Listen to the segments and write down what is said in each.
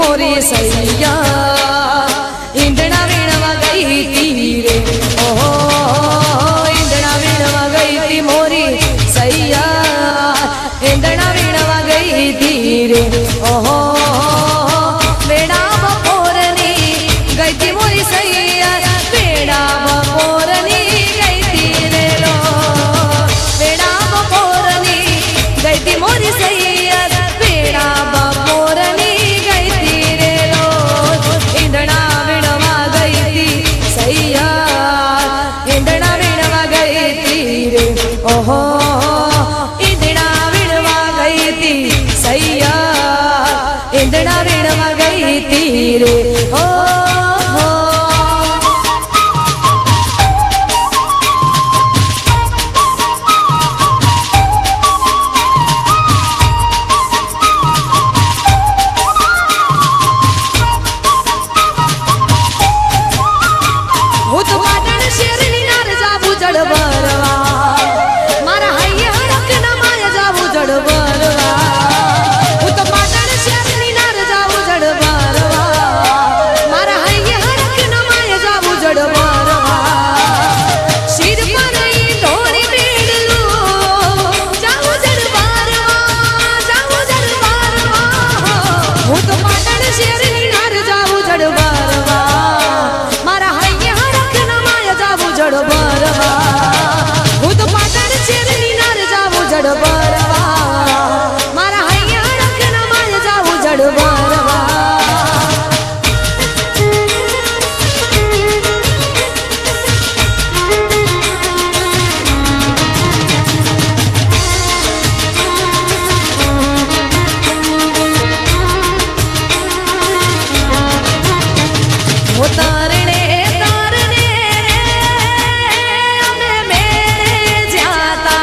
मोरी सैया ईंधना वीणवा गई थी रे ओहो ईंधना वीणवा गई थी मोरी सैया ईंधना वीणवा गई थी रे ओहो वेड़ा बपोरनी गई थी मोरी सैया वेड़ा बपोरनी गई थी रे लो वेड़ा बपोरनी गई थी मोरी सैया वेड़ा बपोरनी गई थी रे लो ईंधना वीणवा गई थी सैया ईंधना वीणवा गई थी रे ओहो ईंधना वीणवा गई थी सैया ईंधना वीणवा गई थी रे ओहो હું તો પાટણ શેરની નાર જાવું જડબરવા મારા હૈયા રખના માય જાવું જડબરવા હું તો પાટણ શેરની નાર જાવું જડબરવા મારા હૈયા રખના માય જાવું જડબરવા શિર પર ઈ ધોળી બેડલું જાવું જડબરવા હું તો પાટણ શેરની નાર જાવું જડબરવા મારા હૈયા રખના માય જાવું જડબરવા હું તો પાટણ શેરની નાર જાવું જડબરવા મારા હૈયા રખના માય જાવું જડબરવા वो तारने तारने અમે મેળે જાતા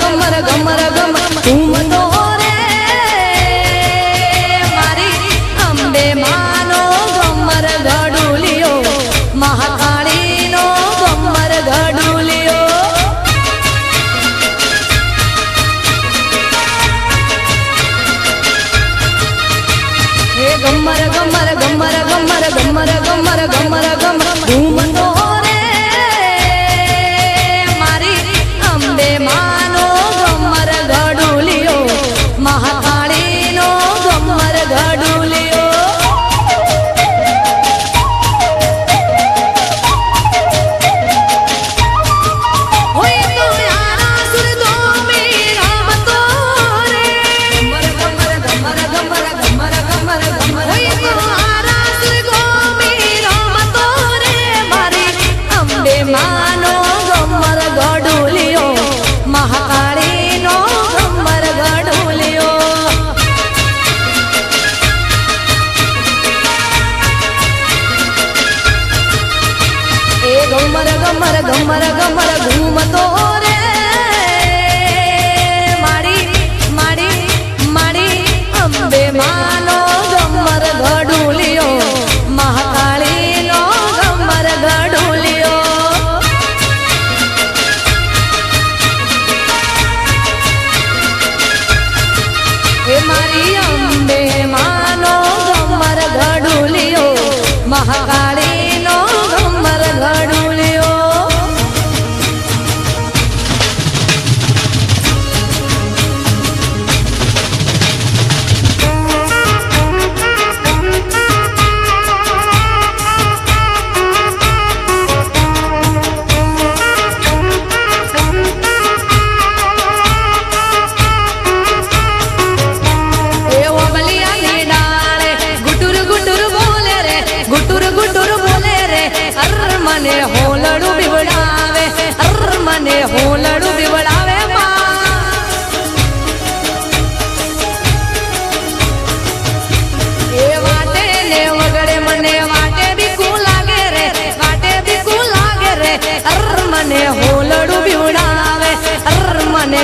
ગમર ગમર ગમર ઘૂમતો રે મારી અંબે માનો ગમર ગડુલિયો મહાકાળીનો ગમર ગડુલિયો હે ગમર ગમર ગમર ગમર ગમર ગમર ગમર ગમર ઘૂમતો રે મારી અંબે માનો ગમર ગડુલિયો મહાકાળીનો ગમર ગડુલિયો હોય તો યારા સુર દો મેરા મતો રે ગમર ગમર ગમર ગમર ગમર ગમર ગમર હોય તો યારા સુર દો મેરા મતો રે મારી અંબે માનો ગમર ગડુલિયો મહાકાળીનો ગમર ગડુલિયો એ ગમર ગમર ગમર ગમર ઘૂમતો રે મારી મારી મારી અંબે માનો ગમર ગડુલિયો મહાકાળીનો ગમર ગડુલિયો એ મારી અંબે માનો ગમર ગડુલિયો મહાકાળીનો ગમર ગડુલિયો એ ઓબલિયાની ડાળે ગુટુર ગુટુર બોલે રે ગુટુર ગુટુર બોલે રે અર મને હોલડું બીવડાવે અર મને હોલડું બીવડાવે એ વાટે ને વગડે મને વાટે બીકું લાગે રે વાટે બીકું લાગે રે અર મને હોલડું બીવડાવે અર મને